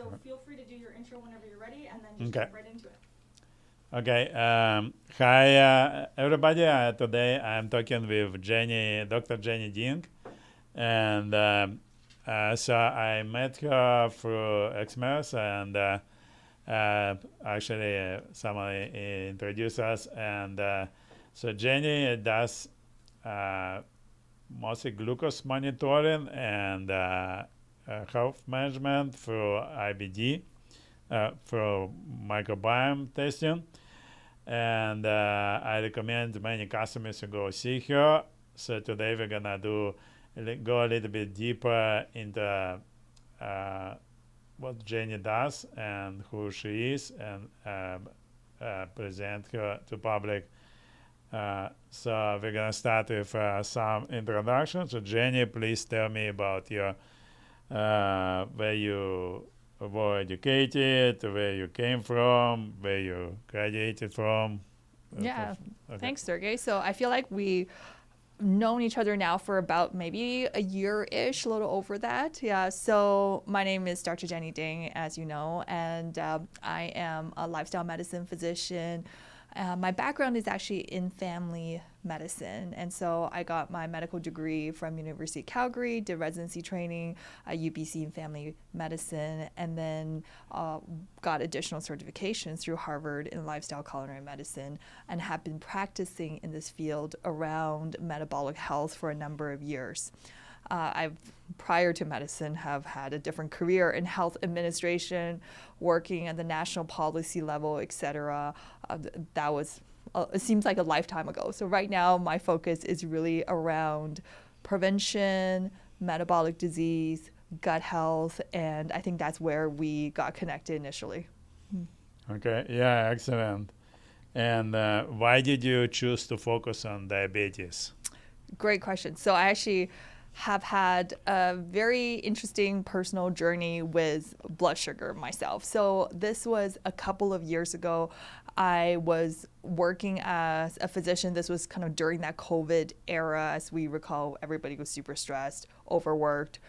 So feel free to do your intro whenever you're ready, and then just jump right into it. Okay. Hi, everybody. Today I'm talking with Jennie, Dr. Jennie Ding, and so I met her through Xmas, and actually somebody introduced us, and so Jennie does mostly glucose monitoring and health management through IBD, through microbiome testing. And I recommend many customers to go see her. So today we're gonna go a little bit deeper into what Jennie does and who she is, and present her to public. So we're gonna start with some introduction. So Jennie, please tell me about your where you were educated, where you came from, where you graduated from. Yeah, thanks, Sergey. So I feel like we known each other now for about maybe a year-ish, a little over that. Yeah, so my name is Dr. Jennie Ding, as you know, and I am a lifestyle medicine physician. My background is actually in family medicine, and so I got my medical degree from University of Calgary, did residency training at UBC in family medicine, and then got additional certifications through Harvard in lifestyle culinary medicine, and have been practicing in this field around metabolic health for a number of years. I've, prior to medicine, have had a different career in health administration, working at the national policy level, etc. That was, it seems like a lifetime ago. So right now, my focus is really around prevention, metabolic disease, gut health, and I think that's where we got connected initially. Okay, yeah, excellent. And why did you choose to focus on diabetes? Great question. So I actually have had a very interesting personal journey with blood sugar myself. So this was a couple of years ago. I was working as a physician. This was kind of during that COVID era. As we recall, everybody was super stressed, overworked,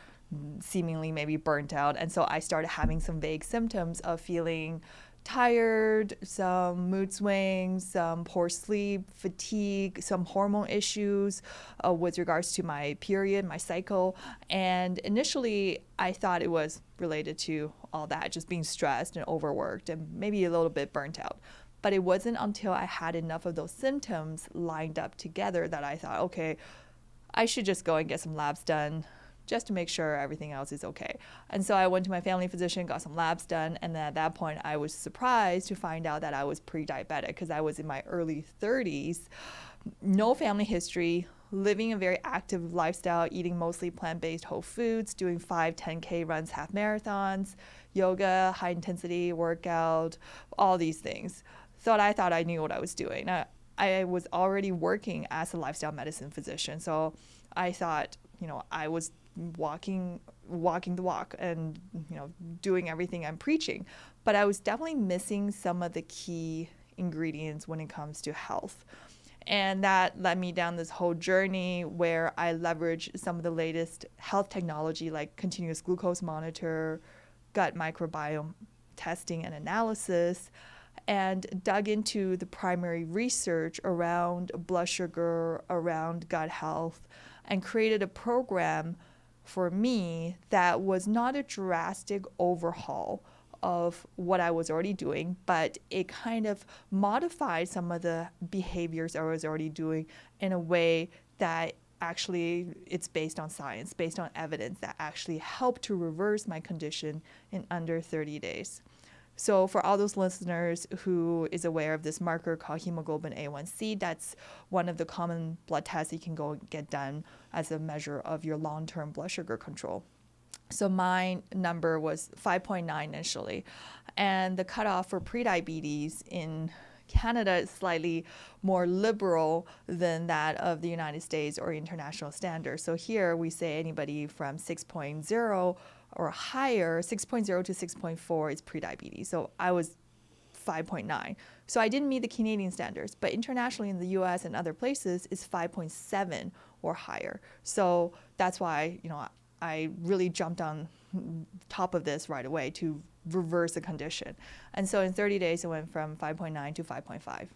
seemingly maybe burnt out. And so I started having some vague symptoms of feeling tired, some mood swings, some poor sleep, fatigue, some hormone issues with regards to my period, my cycle. And initially, I thought it was related to all that, just being stressed and overworked and maybe a little bit burnt out. But it wasn't until I had enough of those symptoms lined up together that I thought, okay, I should just go and get some labs done just to make sure everything else is okay. And so I went to my family physician, got some labs done, and then at that point I was surprised to find out that I was pre-diabetic because I was in my early 30s, no family history, living a very active lifestyle, eating mostly plant-based whole foods, doing 5, 10K runs, half marathons, yoga, high intensity workout, all these things. I thought I knew what I was doing. I was already working as a lifestyle medicine physician, so I thought, I was walking the walk and doing everything I'm preaching, but I was definitely missing some of the key ingredients when it comes to health. And that led me down this whole journey where I leveraged some of the latest health technology like continuous glucose monitor, gut microbiome testing and analysis, and dug into the primary research around blood sugar, around gut health, and created a program for me that was not a drastic overhaul of what I was already doing, but it kind of modified some of the behaviors I was already doing in a way that actually it's based on science, based on evidence that actually helped to reverse my condition in under 30 days. So for all those listeners who is aware of this marker called hemoglobin A1C, that's one of the common blood tests you can go get done as a measure of your long-term blood sugar control. So my number was 5.9 initially, and the cutoff for prediabetes in Canada is slightly more liberal than that of the United States or international standards. So here we say anybody from 6.0 or higher, 6.0 to 6.4 is prediabetes. So I was 5.9. So I didn't meet the Canadian standards, but internationally in the US and other places is 5.7 or higher. So that's why, I really jumped on top of this right away to reverse the condition. And so in 30 days, it went from 5.9 to 5.5.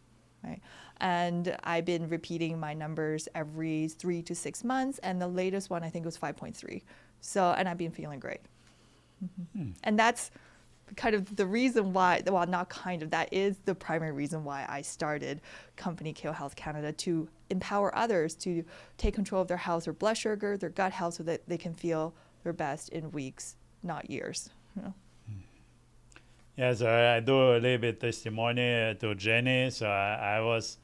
Right? And I've been repeating my numbers every 3 to 6 months, and the latest one I think was 5.3. So, and I've been feeling great. And that's kind of the reason why, well, not kind of, that is the primary reason why I started company Kale Health Canada, to empower others to take control of their health, their blood sugar, their gut health, so that they can feel their best in weeks, not years. You know? Yeah, so I do a little bit testimony to Jennie. So I was,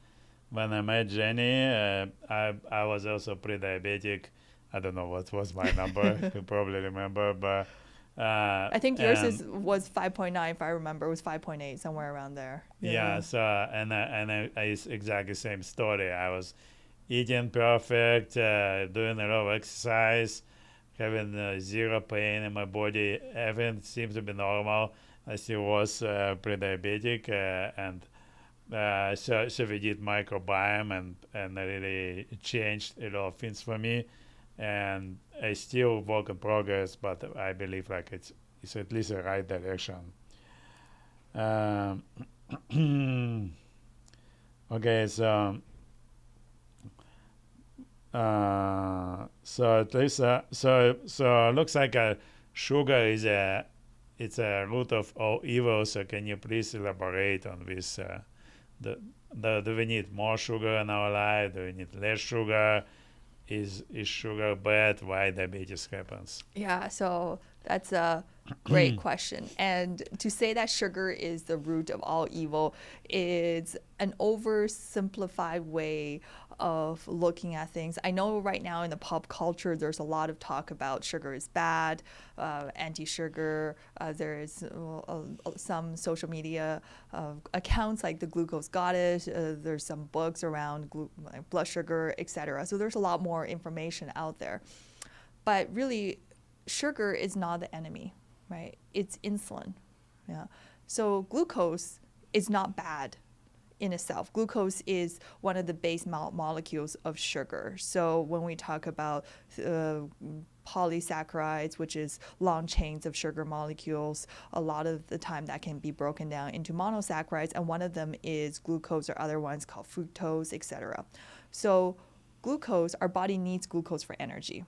when I met Jennie, I was also pre-diabetic. I don't know what was my number. You probably remember, but I think yours was 5.9, if I remember. It was 5.8, somewhere around there. Yeah. So I it's exactly same story. I was eating perfect, doing a lot of exercise, having zero pain in my body. Everything seemed to be normal. I still was pre-diabetic, and so we did microbiome, and it really changed a lot of things for me. And I still work in progress, but I believe like it's at least the right direction. Um, okay, so at least so it looks like sugar is it's a root of all evil. So can you please elaborate on this? Do we need more sugar in our life? Do we need less sugar? Is sugar bad? Why diabetes happens? Yeah, so that's a great question. And to say that sugar is the root of all evil is an oversimplified way of looking at things. I know right now in the pop culture, there's a lot of talk about sugar is bad, anti-sugar. There is some social media accounts like the Glucose Goddess. There's some books around like blood sugar, etc. So there's a lot more information out there. But really, sugar is not the enemy, right? It's insulin. Yeah. So glucose is not bad in itself. Glucose is one of the base molecules of sugar. So when we talk about polysaccharides, which is long chains of sugar molecules, a lot of the time that can be broken down into monosaccharides, and one of them is glucose, or other ones called fructose, etc. So glucose, our body needs glucose for energy.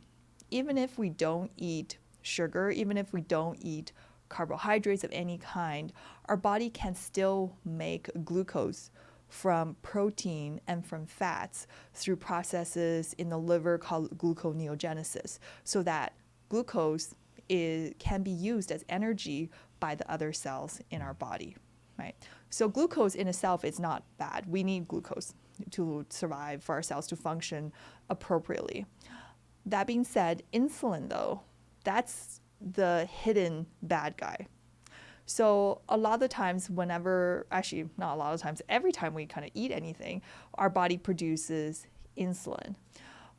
Even if we don't eat sugar, even if we don't eat carbohydrates of any kind, our body can still make glucose from protein and from fats through processes in the liver called gluconeogenesis, so that glucose can be used as energy by the other cells in our body, right? So glucose in itself is not bad. We need glucose to survive, for our cells to function appropriately. That being said, insulin, though, that's the hidden bad guy. So a lot of the times actually not a lot of times, every time we kind of eat anything, our body produces insulin.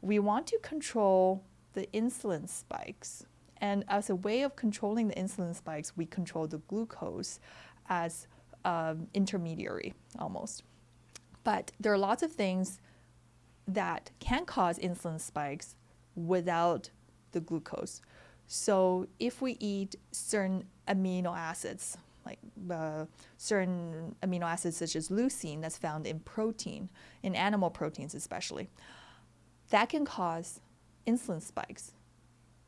We want to control the insulin spikes. And as a way of controlling the insulin spikes, we control the glucose as intermediary almost. But there are lots of things that can cause insulin spikes without the glucose. So if we eat certain amino acids, like certain amino acids such as leucine that's found in protein, in animal proteins especially, that can cause insulin spikes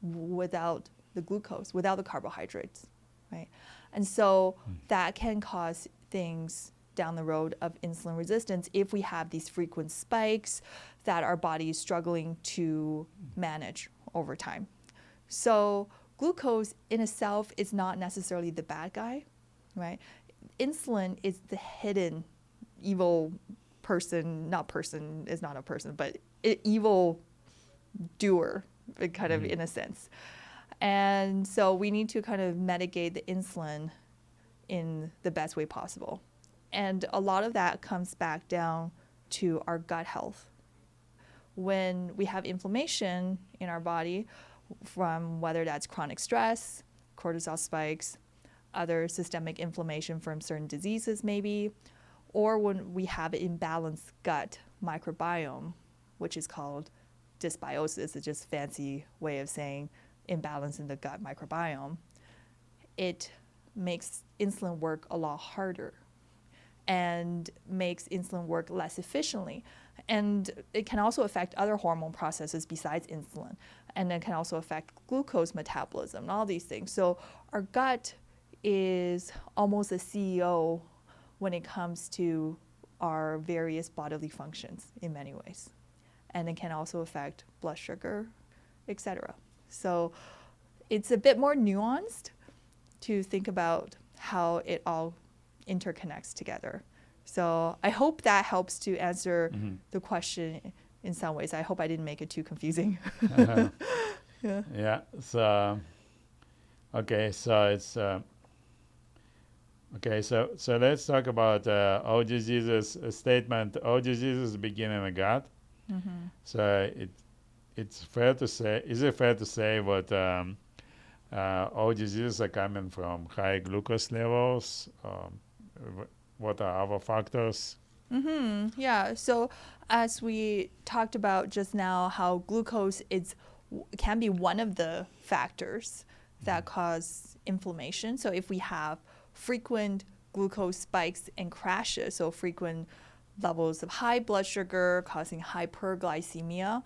without the glucose, without the carbohydrates, right? And so that can cause things down the road of insulin resistance if we have these frequent spikes that our body is struggling to manage over time. So glucose in itself is not necessarily the bad guy, right? Insulin is the hidden evil person, not person is not a person, but evil doer, kind of in a sense. And so we need to kind of mitigate the insulin in the best way possible. And a lot of that comes back down to our gut health. When we have inflammation in our body, from whether that's chronic stress, cortisol spikes, other systemic inflammation from certain diseases maybe, or when we have an imbalanced gut microbiome, which is called dysbiosis. It's just a fancy way of saying imbalance in the gut microbiome, it makes insulin work a lot harder and makes insulin work less efficiently. And it can also affect other hormone processes besides insulin. And it can also affect glucose metabolism and all these things. So our gut is almost a CEO when it comes to our various bodily functions in many ways. And it can also affect blood sugar, etc. So it's a bit more nuanced to think about how it all interconnects together. So I hope that helps to answer the question in some ways. I hope I didn't make it too confusing. Yeah. Yeah. So, okay. So it's okay. So let's talk about all diseases. Statement: all diseases begin in the gut. Mm-hmm. So it's fair to say. Is it fair to say what all diseases are coming from high glucose levels? What are other factors? Mm-hmm. Yeah. So as we talked about just now, how glucose can be one of the factors that cause inflammation. So if we have frequent glucose spikes and crashes, so frequent levels of high blood sugar causing hyperglycemia,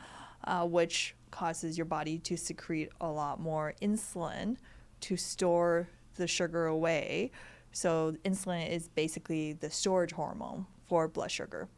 which causes your body to secrete a lot more insulin to store the sugar away. So insulin is basically the storage hormone for blood sugar.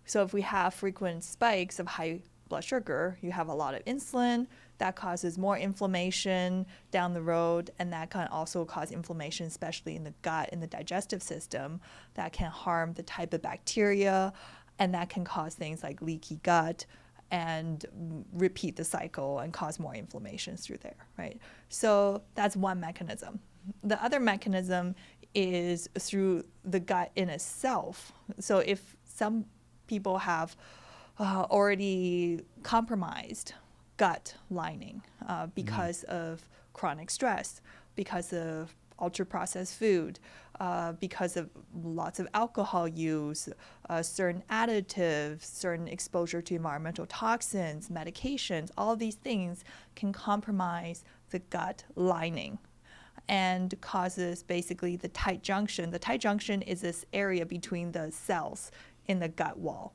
So if we have frequent spikes of high blood sugar, you have a lot of insulin. That causes more inflammation down the road, and that can also cause inflammation, especially in the gut, in the digestive system. That can harm the type of bacteria, and that can cause things like leaky gut and repeat the cycle and cause more inflammation through there, right? So that's one mechanism. The other mechanism is through the gut in itself. So if some people have already compromised gut lining because of chronic stress, because of ultra-processed food, because of lots of alcohol use, certain additives, certain exposure to environmental toxins, medications, all of these things can compromise the gut lining and causes basically the tight junction. The tight junction is this area between the cells in the gut wall.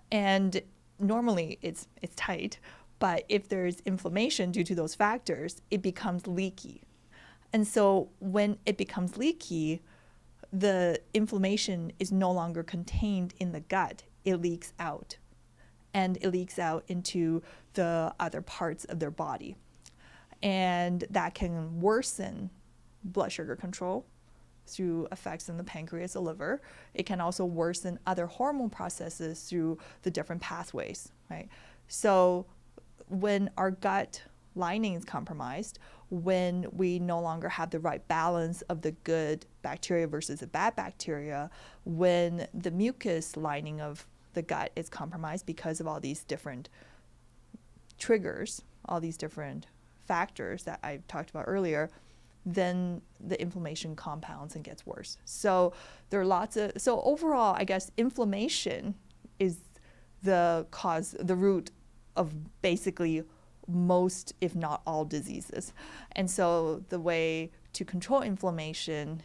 And normally it's tight, but if there's inflammation due to those factors, it becomes leaky. And so when it becomes leaky, the inflammation is no longer contained in the gut. It leaks out. And it leaks out into the other parts of their body. And that can worsen blood sugar control through effects in the pancreas, the liver. It can also worsen other hormone processes through the different pathways, right? So when our gut lining is compromised, when we no longer have the right balance of the good bacteria versus the bad bacteria, when the mucus lining of the gut is compromised because of all these different triggers, all these different factors that I talked about earlier, then the inflammation compounds and gets worse. So there are lots of, so overall, I guess inflammation is the cause, the root of basically most, if not all, diseases. And so the way to control inflammation,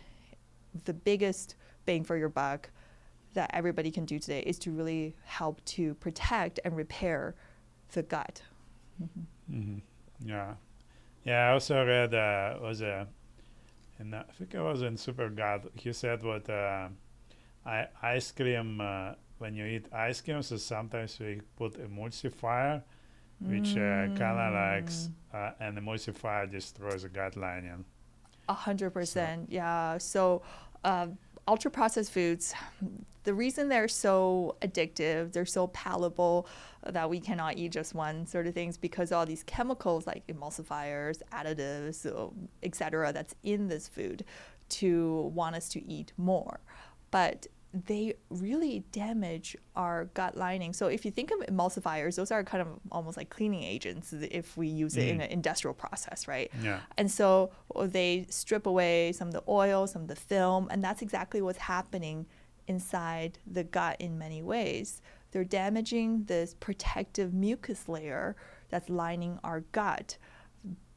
the biggest bang for your buck that everybody can do today is to really help to protect and repair the gut. Yeah. Yeah, I also read I think it was in Super God. He said what ice cream, when you eat ice cream, so sometimes we put emulsifier, which kind of like an emulsifier destroys the gut lining. 100%, yeah. So ultra processed foods, the reason they're so addictive, they're so palatable that we cannot eat just one sort of things, because all these chemicals like emulsifiers, additives, etc., that's in this food to want us to eat more. But they really damage our gut lining. So if you think of emulsifiers, those are kind of almost like cleaning agents if we use it in an industrial process, right? Yeah. And so they strip away some of the oil, some of the film, and that's exactly what's happening inside the gut in many ways. They're damaging this protective mucus layer that's lining our gut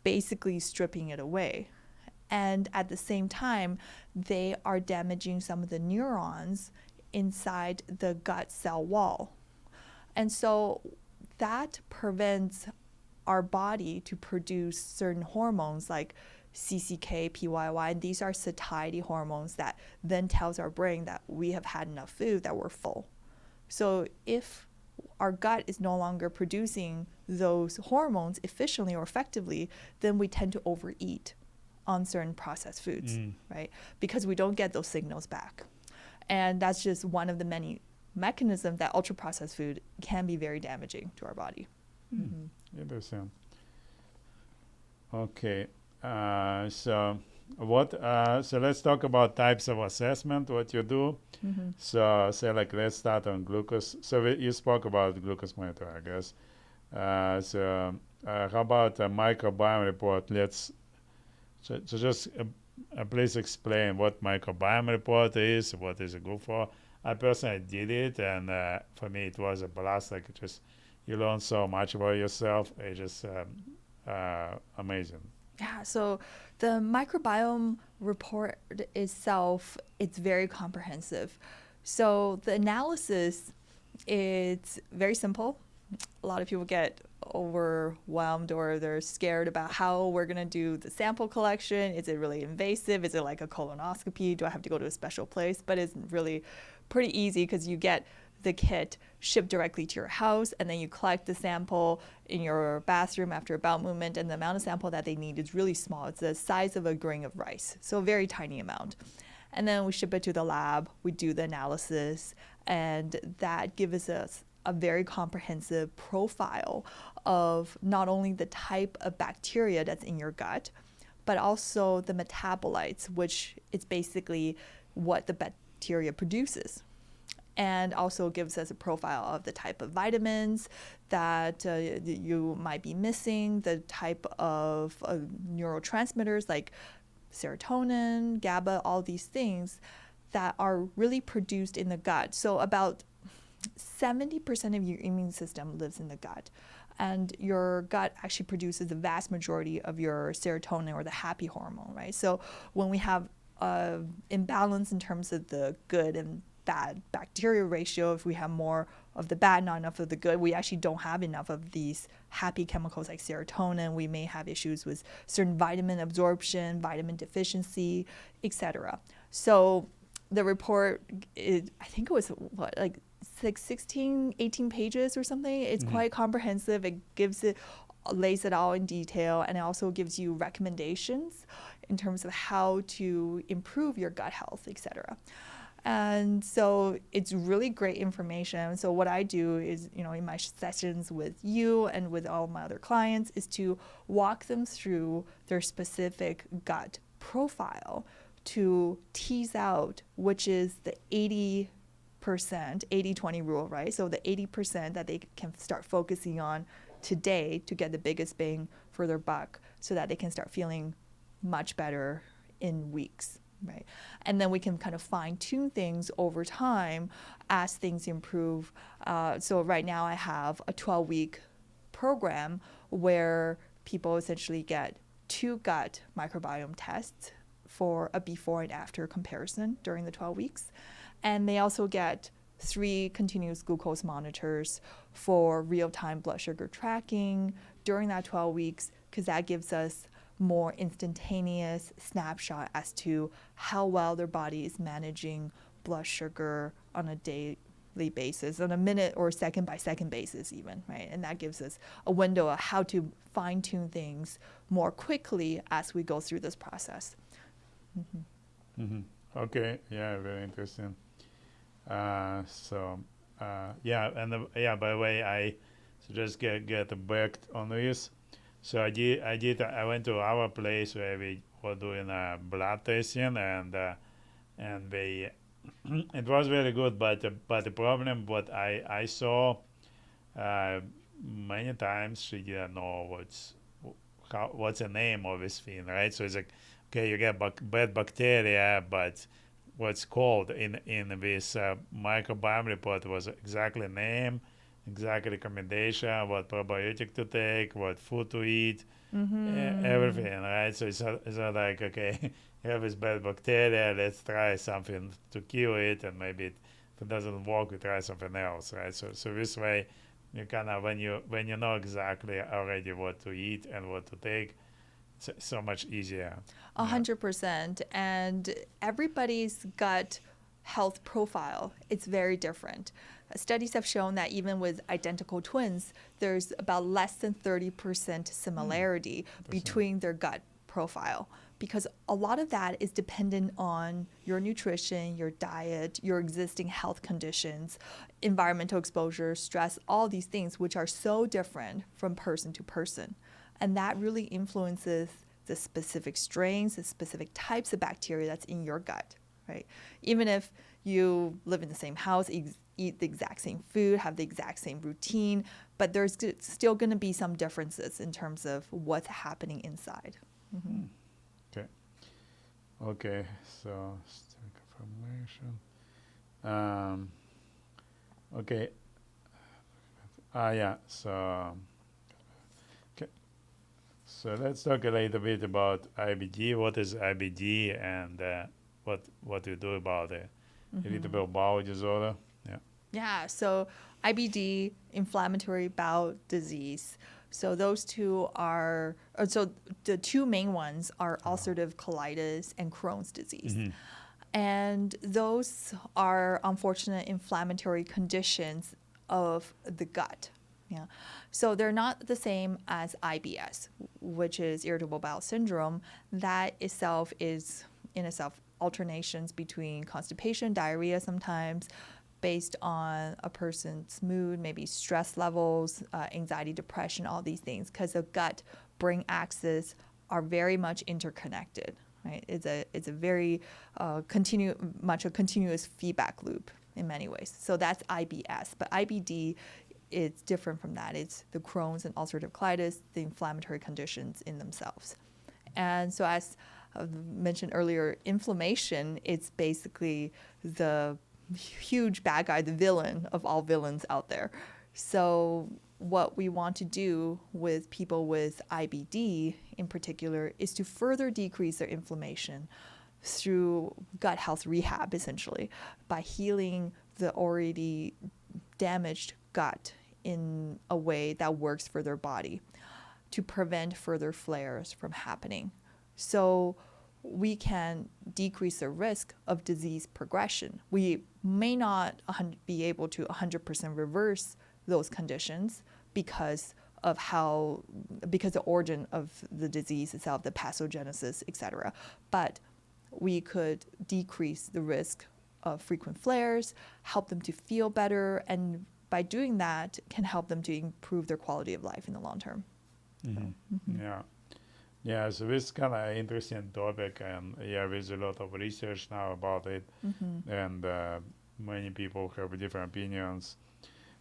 basically stripping it away. And at the same time, they are damaging some of the neurons inside the gut cell wall. And so that prevents our body to produce certain hormones like CCK, PYY, and these are satiety hormones that then tells our brain that we have had enough food, that we're full. So if our gut is no longer producing those hormones efficiently or effectively, then we tend to overeat on certain processed foods, right? Because we don't get those signals back. And that's just one of the many mechanisms that ultra-processed food can be very damaging to our body. Interesting. Okay. So let's talk about types of assessment, what you do. So let's start on glucose. So you spoke about glucose monitor, I guess. How about a microbiome report? Just please explain what microbiome report is, what is it good for. I personally did it, and for me it was a blast. Like, you learn so much about yourself. It's just amazing. Yeah, so the microbiome report itself, it's very comprehensive. So the analysis, it's very simple. A lot of people get overwhelmed or they're scared about how we're going to do the sample collection. Is it really invasive? Is it like a colonoscopy? Do I have to go to a special place? But it's really pretty easy because you get the kit shipped directly to your house, and then you collect the sample in your bathroom after a bowel movement, and the amount of sample that they need is really small. It's the size of a grain of rice, so a very tiny amount. And then we ship it to the lab, we do the analysis, and that gives us a very comprehensive profile of not only the type of bacteria that's in your gut, but also the metabolites, which is basically what the bacteria produces. And also gives us a profile of the type of vitamins that you might be missing, the type of neurotransmitters like serotonin, GABA, all these things that are really produced in the gut. So about 70% of your immune system lives in the gut. And your gut actually produces the vast majority of your serotonin, or the happy hormone, right? So when we have imbalance in terms of the good and bad bacteria ratio, if we have more of the bad, not enough of the good, we actually don't have enough of these happy chemicals like serotonin. We may have issues with certain vitamin absorption, vitamin deficiency, etc. So the report, I think it was like 16, 18 pages or something. It's quite comprehensive. It lays it all in detail, and it also gives you recommendations in terms of how to improve your gut health, etc. And so it's really great information. So what I do is, in my sessions with you and with all my other clients, is to walk them through their specific gut profile to tease out which is the 80-20 rule, right? So the 80% that they can start focusing on today to get the biggest bang for their buck, so that they can start feeling much better in weeks. Right. And then we can kind of fine tune things over time as things improve. So right now I have a 12-week program where people essentially get 2 gut microbiome tests for a before and after comparison during the 12 weeks. And they also get 3 continuous glucose monitors for real-time blood sugar tracking during that 12 weeks, because that gives us more instantaneous snapshot as to how well their body is managing blood sugar on a daily basis, on a minute or second by second basis even, right? And that gives us a window of how to fine tune things more quickly as we go through this process. Okay, yeah, very interesting. By the way, I just get back on this. So I went to our place where we were doing blood testing, and they it was very good, but the problem what I saw many times, she didn't know what's the name of this thing, right? So it's like, okay, you get bad bacteria, but what's called in this microbiome report was exactly name, exact recommendation, what probiotic to take, what food to eat, everything, right? So it's not like, okay, you have this bad bacteria, let's try something to kill it, and maybe if it doesn't work, we try something else, right? So this way, you kind of when you know exactly already what to eat and what to take, it's so much easier. 100%. And everybody's gut health profile, it's very different. Studies have shown that even with identical twins, there's about less than 30% similarity between their gut profile, because a lot of that is dependent on your nutrition, your diet, your existing health conditions, environmental exposure, stress, all these things, which are so different from person to person. And that really influences the specific strains, the specific types of bacteria that's in your gut, right? Even if you live in the same house, eat the exact same food, have the exact same routine, but there's still going to be some differences in terms of what's happening inside. Okay, so confirmation. Okay. Yeah. So let's talk a little bit about IBD. What is IBD, and what you do about it? Irritable bowel disorder. Yeah, so IBD, inflammatory bowel disease. So those two are, so the two main ones are ulcerative colitis and Crohn's disease. And those are unfortunate inflammatory conditions of the gut. Yeah. So they're not the same as IBS, which is irritable bowel syndrome. That itself is, in itself, alternations between constipation, diarrhea sometimes, based on a person's mood, maybe stress levels, anxiety, depression, all these things, because the gut-brain axis are very much interconnected. Right? It's a very much a continuous feedback loop in many ways. So that's IBS, but IBD is different from that. It's the Crohn's and ulcerative colitis, the inflammatory conditions in themselves. And so as I mentioned earlier, inflammation is basically the huge bad guy, the villain of all villains out there. So what we want to do with people with IBD in particular is to further decrease their inflammation through gut health rehab, essentially, by healing the already damaged gut in a way that works for their body to prevent further flares from happening. So we can decrease the risk of disease progression. We may not be able to 100% reverse those conditions because of the origin of the disease itself, the pathogenesis, etc. But we could decrease the risk of frequent flares, help them to feel better, and by doing that can help them to improve their quality of life in the long term. Yeah, so this is kind of interesting topic, and there's a lot of research now about it, and many people have different opinions.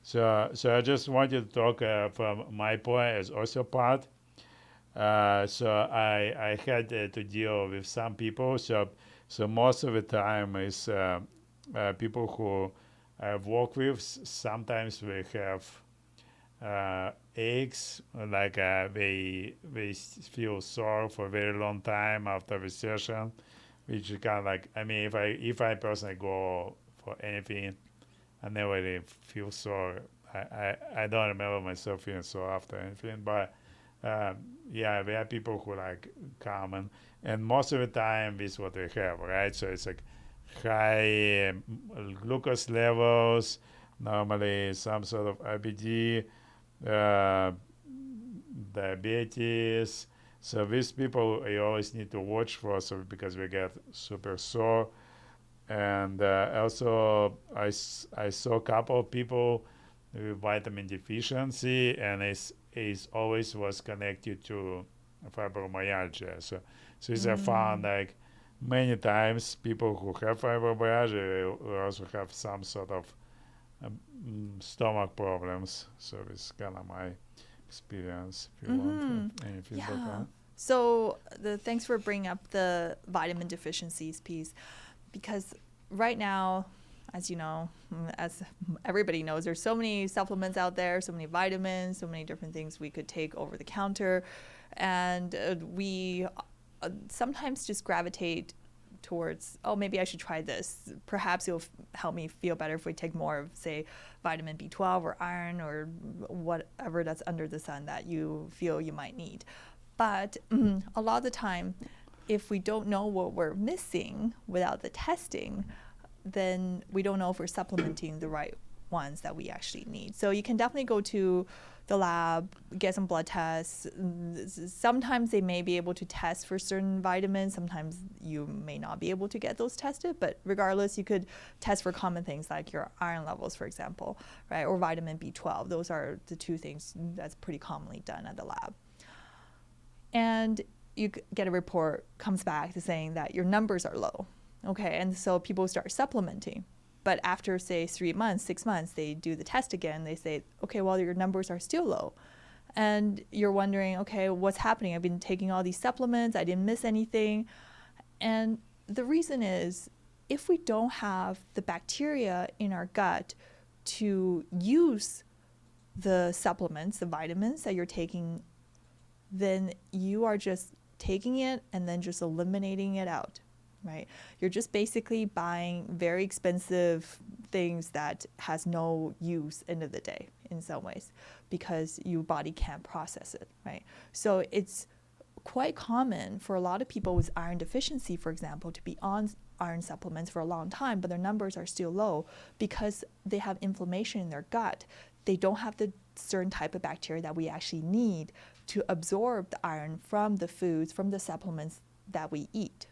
So I just wanted to talk from my point as osteopath. So I had to deal with some people. So most of the time is people who I've worked with. Sometimes we have aches, like they feel sore for a very long time after the session, which is kind of like, I mean, if I personally go for anything, I never really feel sore. I don't remember myself feeling sore after anything, but there are people who like come, and most of the time this is what they have, right? So it's like high glucose levels, normally some sort of IBD, diabetes. So these people you always need to watch for, so because we get super sore. And also I saw a couple of people with vitamin deficiency, and it always was connected to fibromyalgia. So it's I found like many times people who have fibromyalgia will also have some sort of stomach problems. So it's kind of my experience. If you want any feedback on it. So thanks for bringing up the vitamin deficiencies piece, because right now as you know, as everybody knows, there's so many supplements out there, so many vitamins, so many different things we could take over the counter. And we sometimes just gravitate towards, oh, maybe I should try this. Perhaps it'll help me feel better if we take more of, say, vitamin B12 or iron or whatever that's under the sun that you feel you might need. But a lot of the time, if we don't know what we're missing without the testing, then we don't know if we're supplementing the right ones that we actually need. So you can definitely go to the lab, get some blood tests. Sometimes they may be able to test for certain vitamins. Sometimes you may not be able to get those tested, but regardless, you could test for common things like your iron levels, for example, right? Or vitamin B12. Those are the two things that's pretty commonly done at the lab. And you get a report, comes back to saying that your numbers are low. Okay, and so people start supplementing. But after, say, 3 months, 6 months, they do the test again. They say, okay, well, your numbers are still low. And you're wondering, okay, what's happening? I've been taking all these supplements. I didn't miss anything. And the reason is, if we don't have the bacteria in our gut to use the supplements, the vitamins that you're taking, then you are just taking it and then just eliminating it out. Right? You're just basically buying very expensive things that has no use end of the day in some ways because your body can't process it, right? So it's quite common for a lot of people with iron deficiency, for example, to be on iron supplements for a long time, but their numbers are still low because they have inflammation in their gut. They don't have the certain type of bacteria that we actually need to absorb the iron from the foods, from the supplements that we eat.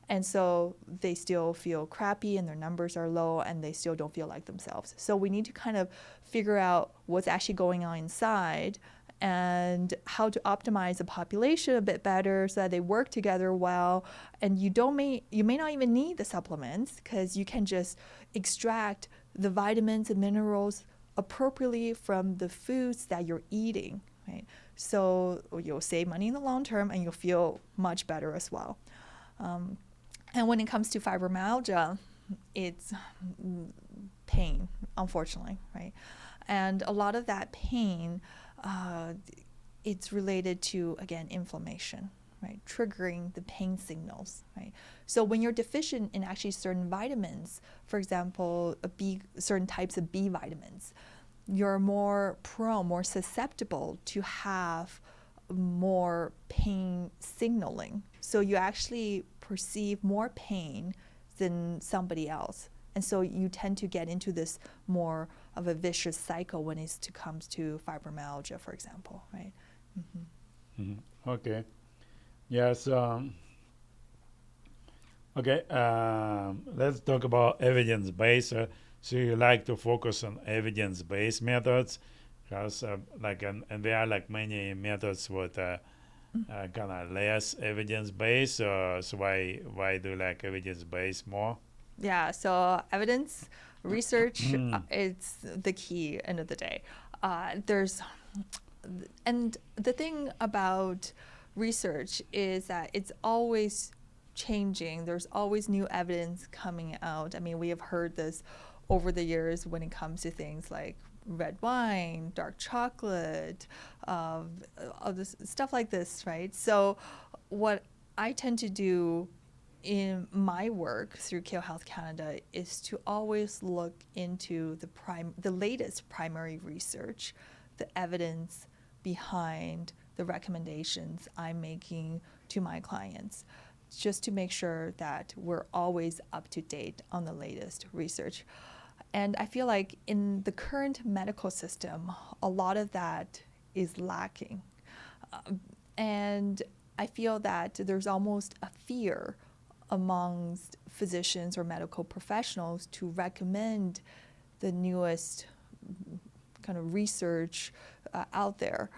And so they still feel crappy and their numbers are low and they still don't feel like themselves. So we need to kind of figure out what's actually going on inside and how to optimize the population a bit better so that they work together well. And you may not even need the supplements because you can just extract the vitamins and minerals appropriately from the foods that you're eating, right? So you'll save money in the long term and you'll feel much better as well. And when it comes to fibromyalgia, it's pain, unfortunately, right? And a lot of that pain, it's related to, again, inflammation, right? Triggering the pain signals, right? So when you're deficient in actually certain vitamins, for example, certain types of B vitamins, you're more prone, more susceptible to have more pain signaling. So you actually perceive more pain than somebody else. And so you tend to get into this more of a vicious cycle when it comes to fibromyalgia, for example, right? Mm-hmm. Mm-hmm. Okay. Yes. Okay. Let's talk about evidence-based. So you like to focus on evidence-based methods, because and there are like many methods with kind of less evidence-based. So why do you like evidence-based more? Yeah. So evidence research, it's the key end of the day. And the thing about research is that it's always changing. There's always new evidence coming out. I mean, we have heard this over the years when it comes to things like red wine, dark chocolate, this stuff like this, right? So what I tend to do in my work through Kale Health Canada is to always look into the latest primary research, the evidence behind the recommendations I'm making to my clients, just to make sure that we're always up to date on the latest research. And I feel like in the current medical system, a lot of that is lacking. And I feel that there's almost a fear amongst physicians or medical professionals to recommend the newest kind of research out there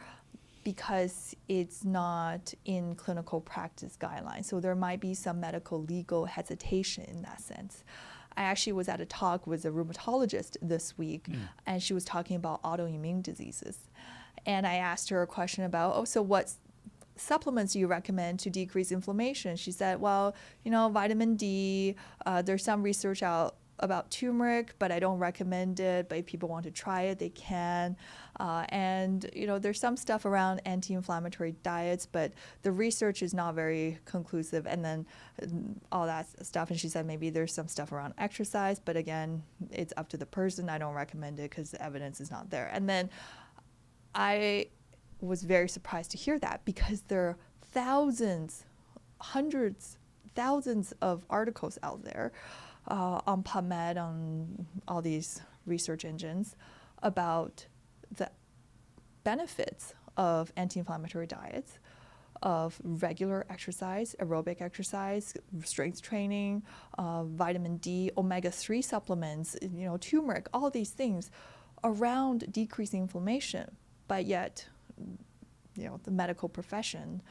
because it's not in clinical practice guidelines. So there might be some medical legal hesitation in that sense. I actually was at a talk with a rheumatologist this week, and she was talking about autoimmune diseases. And I asked her a question about, so what supplements do you recommend to decrease inflammation? She said, well, vitamin D, there's some research out about turmeric, but I don't recommend it. But if people want to try it, they can. And there's some stuff around anti-inflammatory diets, but the research is not very conclusive. And then all that stuff. And she said maybe there's some stuff around exercise, but again, it's up to the person. I don't recommend it because the evidence is not there. And then I was very surprised to hear that, because there are thousands, hundreds, thousands of articles out there on PubMed, on all these research engines, about the benefits of anti-inflammatory diets, of regular exercise, aerobic exercise, strength training, vitamin D, omega-3 supplements, turmeric, all these things around decreasing inflammation. But yet, the medical profession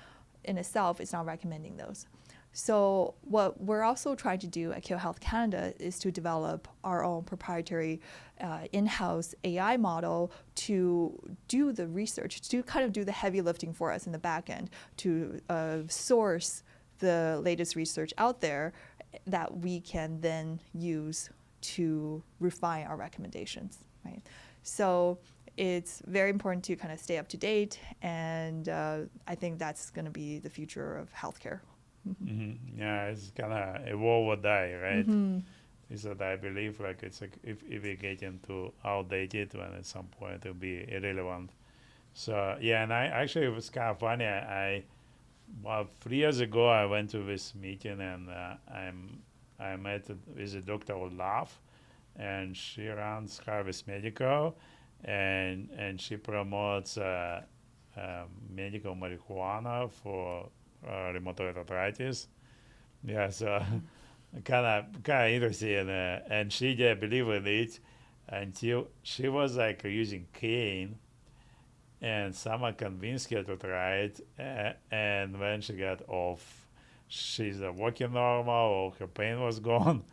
in itself is not recommending those. So what we're also trying to do at Keto Health Canada is to develop our own proprietary in-house AI model to do the research, to kind of do the heavy lifting for us in the back end, to source the latest research out there that we can then use to refine our recommendations, right? So it's very important to kind of stay up to date, and I think that's going to be the future of healthcare. Mm-hmm. Yeah, it's gonna evolve or die, right? Mm-hmm. Is that I believe it's like if we get into outdated, when at some point it'll be irrelevant. So yeah, and I actually, it was kind of funny. About 3 years ago, I went to this meeting, and I met with a Dr. Olaf, and she runs Harvest Medical, and she promotes medical marijuana for rheumatoid arthritis. Yeah, so kind of interesting, and she didn't believe in it until she was like using cane, and someone convinced her to try it, and when she got off, she's walking normal, or her pain was gone,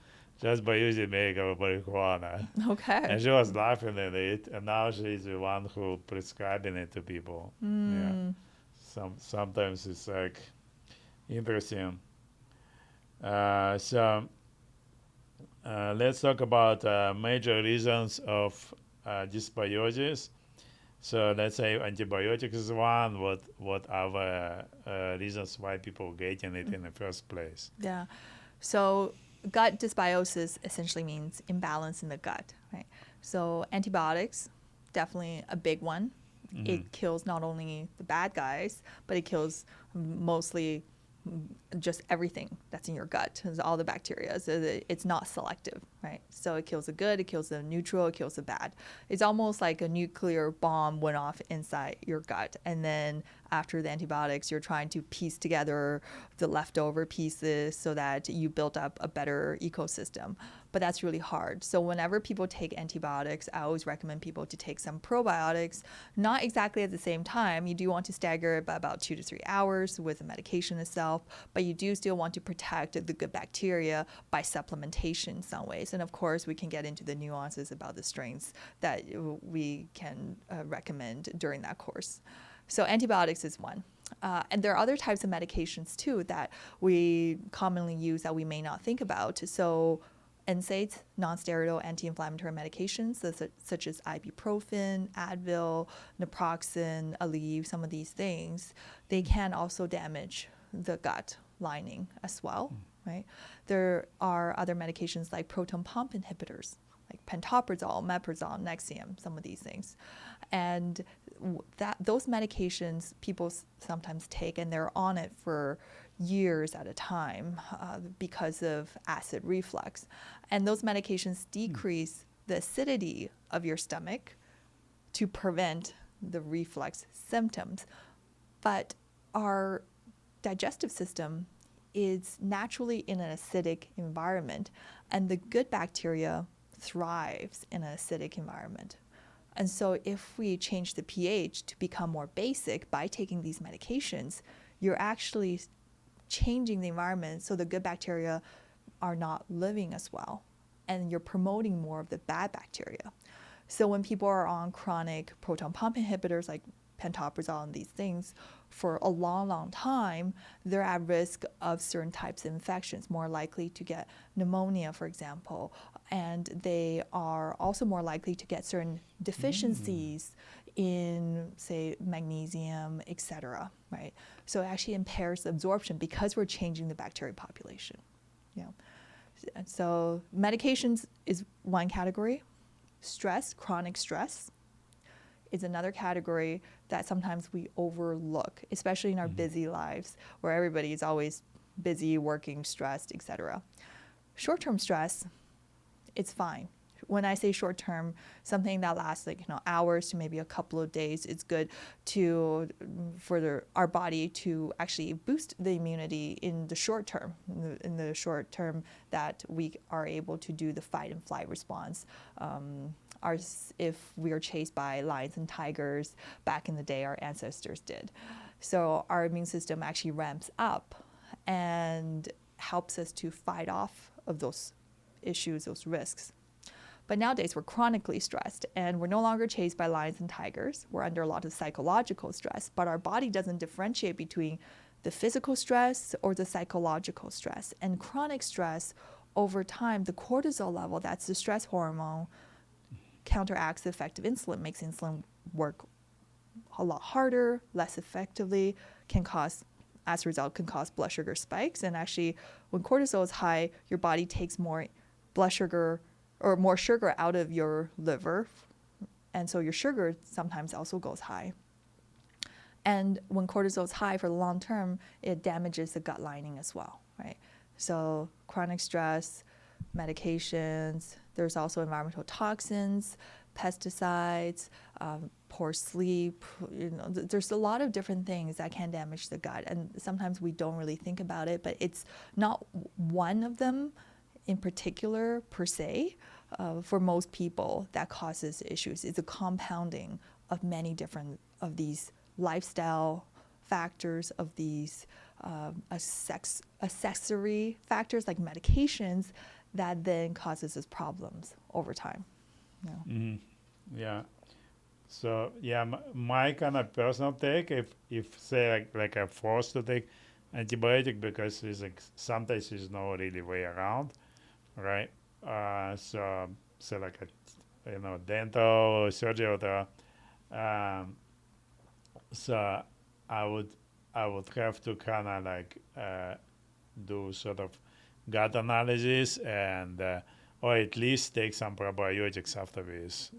just by using medical marijuana. Okay. And she was laughing at it, and now she's the one who prescribing it to people. Yeah. Sometimes it's like interesting. So let's talk about major reasons of dysbiosis. So let's say antibiotics is one. What other reasons why people getting it in the first place? Yeah. So gut dysbiosis essentially means imbalance in the gut, right? So antibiotics, definitely a big one. Mm-hmm. It kills not only the bad guys, but it kills mostly just everything that's in your gut, all the bacteria. So it's not selective, right? So it kills the good, it kills the neutral, it kills the bad. It's almost like a nuclear bomb went off inside your gut, and then after the antibiotics, you're trying to piece together the leftover pieces so that you build up a better ecosystem. But that's really hard. So whenever people take antibiotics, I always recommend people to take some probiotics, not exactly at the same time. You do want to stagger it by about 2 to 3 hours with the medication itself, but you do still want to protect the good bacteria by supplementation in some ways. And of course, we can get into the nuances about the strains that we can recommend during that course. So antibiotics is one. And there are other types of medications too that we commonly use that we may not think about. So NSAIDs, non-steroidal anti-inflammatory medications such as ibuprofen, Advil, naproxen, Aleve, some of these things, they can also damage the gut lining as well, right? There are other medications like proton pump inhibitors, like pantoprazole, meprazole, Nexium, some of these things. And those medications people sometimes take, and they're on it for years at a time because of acid reflux. And those medications decrease the acidity of your stomach to prevent the reflux symptoms. But our digestive system is naturally in an acidic environment, and the good bacteria thrives in an acidic environment. And so if we change the pH to become more basic by taking these medications, you're actually changing the environment so the good bacteria are not living as well, and you're promoting more of the bad bacteria. So when people are on chronic proton pump inhibitors like pantoprazole and these things for a long, long time, they're at risk of certain types of infections, more likely to get pneumonia, for example, and they are also more likely to get certain deficiencies in, say, magnesium, etc. Right? So it actually impairs the absorption because we're changing the bacteria population. You know? And so medications is one category. Stress, chronic stress, is another category that sometimes we overlook, especially in our busy lives where everybody is always busy, working, stressed, etc. Short-term stress, it's fine. When I say short-term, something that lasts hours to maybe a couple of days, it's good for our body to actually boost the immunity in the short term. In the short term, that we are able to do the fight and flight response. If we are chased by lions and tigers back in the day, our ancestors did. So our immune system actually ramps up and helps us to fight off of those issues, those risks. But nowadays, we're chronically stressed, and we're no longer chased by lions and tigers. We're under a lot of psychological stress, but our body doesn't differentiate between the physical stress or the psychological stress. And chronic stress, over time, the cortisol level, that's the stress hormone, counteracts the effect of insulin, makes insulin work a lot harder, less effectively, as a result, can cause blood sugar spikes. And actually, when cortisol is high, your body takes more blood sugar or more sugar out of your liver, and so your sugar sometimes also goes high. And when cortisol is high for the long term, it damages the gut lining as well, right? So chronic stress, medications, there's also environmental toxins, pesticides, poor sleep. There's a lot of different things that can damage the gut, and sometimes we don't really think about it, but it's not one of them in particular per se. For most people, that causes issues. It's a compounding of many different of these lifestyle factors, of these accessory factors like medications that then causes us problems over time. Yeah. So yeah, my kind of personal take, if say like I'm forced to take antibiotic because it's sometimes there's no really way around, right? So like a dental surgery or the so I would have to kind of do sort of gut analysis and or at least take some probiotics afterwards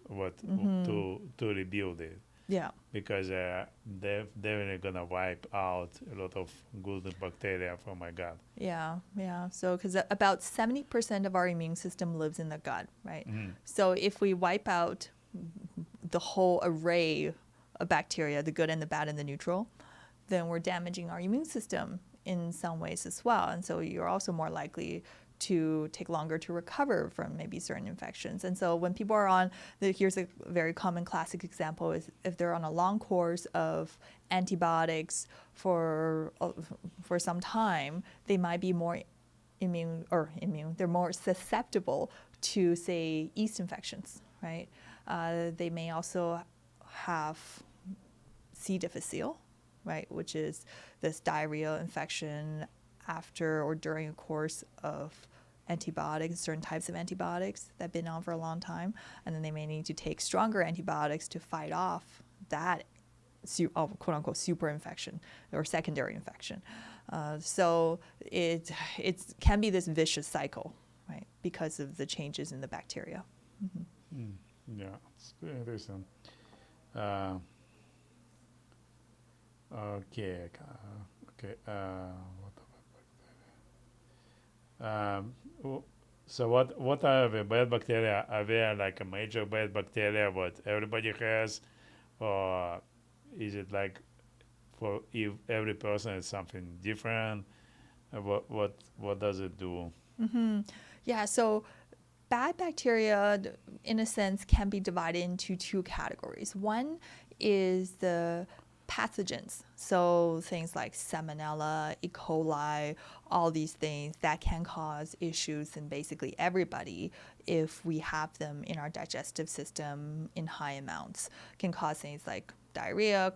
to rebuild it. Yeah. Because they're definitely gonna wipe out a lot of good bacteria from my gut. Yeah. So, because about 70% of our immune system lives in the gut, right? So if we wipe out the whole array of bacteria, the good and the bad and the neutral, then we're damaging our immune system in some ways as well. And so you're also more likely to take longer to recover from maybe certain infections. And so when people are on, here's a very common classic example, is if they're on a long course of antibiotics for some time, they might be more they're more susceptible to, say, yeast infections, right? They may also have C. difficile, right, which is this diarrheal infection after or during a course of antibiotics, certain types of antibiotics that have been on for a long time, and then they may need to take stronger antibiotics to fight off that quote-unquote super infection or secondary infection. So it can be this vicious cycle, right, because of the changes in the bacteria. Yeah, it's very interesting. Okay. So what are the bad bacteria? Are there like a major bad bacteria what everybody has, or is it like for if every person is something different? What does it do? Yeah. So bad bacteria, in a sense, can be divided into two categories. One is the pathogens, so things like Salmonella, E. coli, all these things that can cause issues in basically everybody if we have them in our digestive system in high amounts. Can cause things like diarrhea,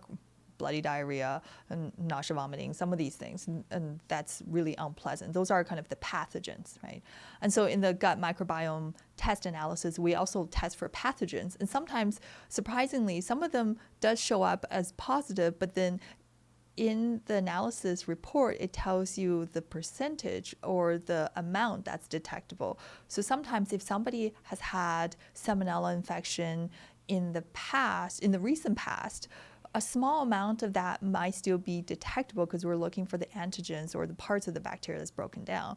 bloody diarrhea and nausea, vomiting, some of these things. And that's really unpleasant. Those are kind of the pathogens, right? And so in the gut microbiome test analysis, we also test for pathogens. And sometimes, surprisingly, some of them does show up as positive, but then in the analysis report, it tells you the percentage or the amount that's detectable. So sometimes if somebody has had salmonella infection in the past, in the recent past, a small amount of that might still be detectable because we're looking for the antigens or the parts of the bacteria that's broken down.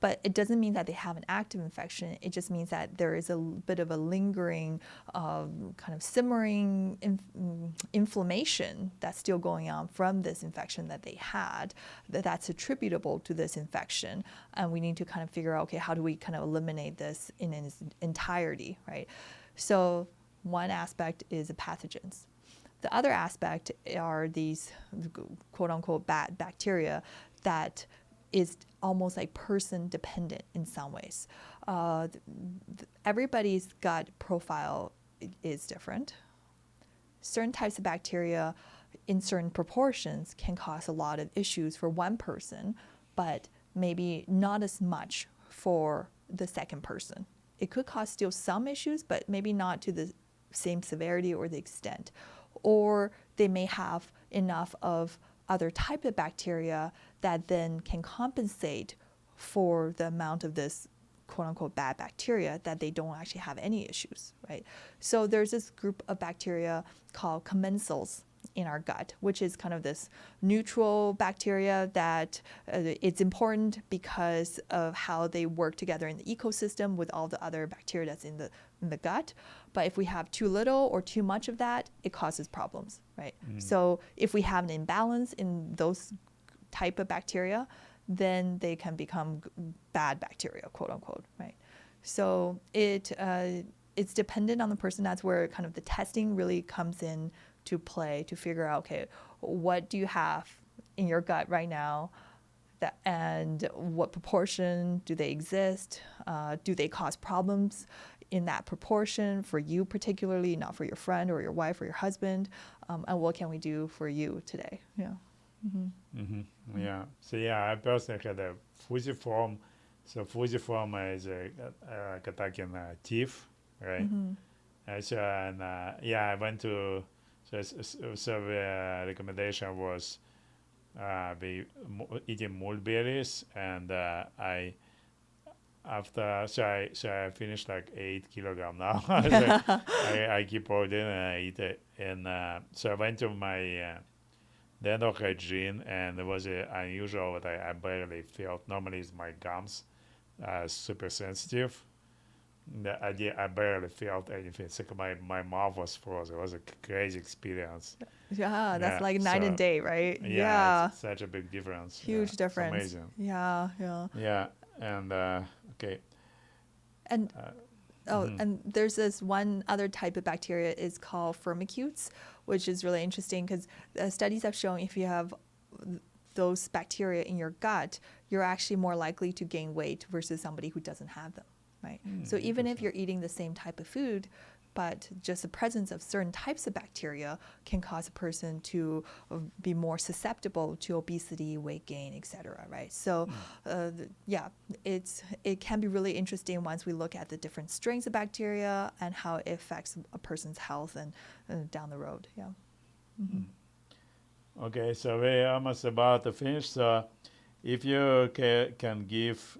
But it doesn't mean that they have an active infection. It just means that there is a bit of a lingering, kind of simmering inflammation that's still going on from this infection that they had, that's attributable to this infection. And we need to kind of figure out, okay, how do we kind of eliminate this in its entirety, right? So one aspect is the pathogens. The other aspect are these quote unquote bad bacteria that is almost like person dependent in some ways. Everybody's gut profile is different. Certain types of bacteria in certain proportions can cause a lot of issues for one person, but maybe not as much for the second person. It could cause still some issues, but maybe not to the same severity or the extent. Or they may have enough of other type of bacteria that then can compensate for the amount of this quote unquote bad bacteria that they don't actually have any issues, right? So there's this group of bacteria called commensals in our gut, which is kind of this neutral bacteria that it's important because of how they work together in the ecosystem with all the other bacteria that's in the gut. But if we have too little or too much of that, it causes problems, right? So if we have an imbalance in those type of bacteria, then they can become bad bacteria, quote unquote, right? So it's dependent on the person. That's where kind of the testing really comes in to play to figure out, okay, what do you have in your gut right now, and what proportion do they exist? Do they cause problems in that proportion for you particularly, not for your friend or your wife or your husband? And what can we do for you today? Yeah. Yeah. So yeah, I personally had a fusiform. So fusiform is like attacking teeth, right? So and yeah, I went to so the recommendation was eating mulberries, and I finished like 8 kilograms now. I keep ordering and I eat it, and so I went to my dental hygiene, and it was unusual that I barely felt. Normally, it's my gums super sensitive. I barely felt anything. It's like my mouth was frozen. It was a crazy experience. Yeah, that's like night and day, right? Yeah, it's such a big difference. Huge difference. It's amazing. Yeah. Yeah, and okay. And and there's this one other type of bacteria is called firmicutes, which is really interesting because studies have shown if you have those bacteria in your gut, you're actually more likely to gain weight versus somebody who doesn't have them, right? So even if you're eating the same type of food, but just the presence of certain types of bacteria can cause a person to be more susceptible to obesity, weight gain, etc. Right? So, it can be really interesting once we look at the different strains of bacteria and how it affects a person's health and down the road. Yeah. Okay, so we're almost about to finish. So, if you can give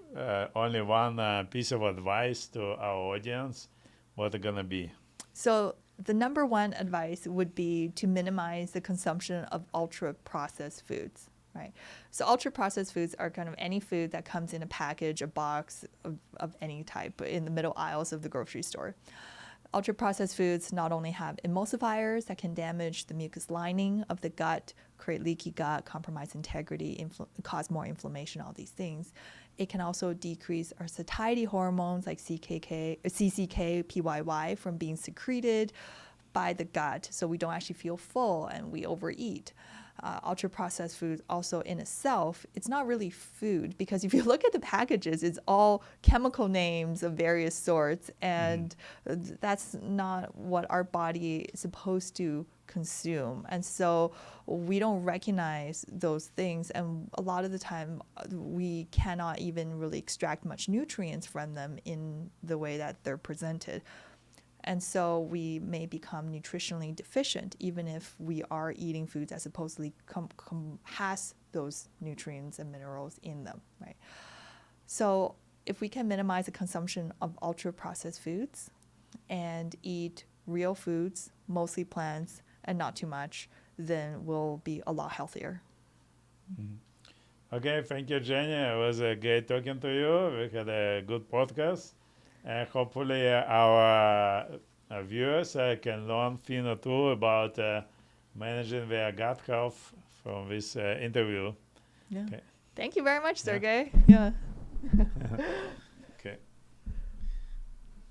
only one piece of advice to our audience, what's it gonna be? So the number one advice would be to minimize the consumption of ultra-processed foods, right? So ultra-processed foods are kind of any food that comes in a package, a box of any type in the middle aisles of the grocery store. Ultra-processed foods not only have emulsifiers that can damage the mucus lining of the gut, create leaky gut, compromise integrity, cause more inflammation, all these things. It can also decrease our satiety hormones like CCK, PYY from being secreted by the gut, so we don't actually feel full and we overeat. ultra processed foods also in itself, it's not really food, because if you look at the packages, it's all chemical names of various sorts, and that's not what our body is supposed to consume. And so we don't recognize those things, and a lot of the time we cannot even really extract much nutrients from them in the way that they're presented. And so we may become nutritionally deficient even if we are eating foods that supposedly has those nutrients and minerals in them, right? So if we can minimize the consumption of ultra-processed foods and eat real foods, mostly plants, and not too much, then we'll be a lot healthier. Okay, thank you, Jennie. It was great talking to you. We had a good podcast. And hopefully our viewers can learn thing or two about managing their gut health from this interview. Yeah. Okay. Thank you very much, Yeah. Sergey. Yeah.